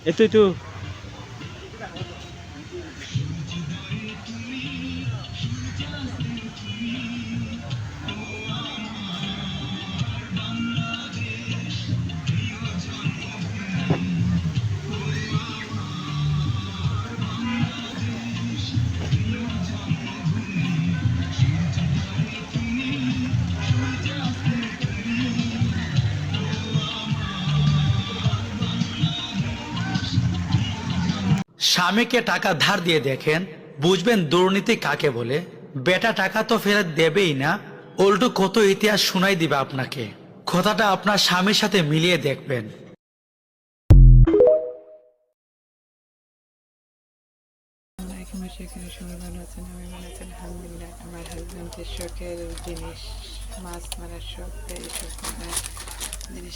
এই তো স্বামীকে টাকা ধার দিয়ে দেখেন, বুঝবেন দুর্নীতি কাকে বলে। বেটা টাকা তো ফেরত দেবেই না, উল্টো কত ইতিহাস শোনাই দিবে আপনাকে। কথাটা আপনার স্বামীর সাথে মিলিয়ে দেখবেন। সেখানে সবাই ভালো আছেন, আমি ভালো আছেন আলহামদুলিল্লাহ। আমার হাজব্যান্ডের শখের জিনিস মাছ মারার শখ, তাই এই শখ জিনিস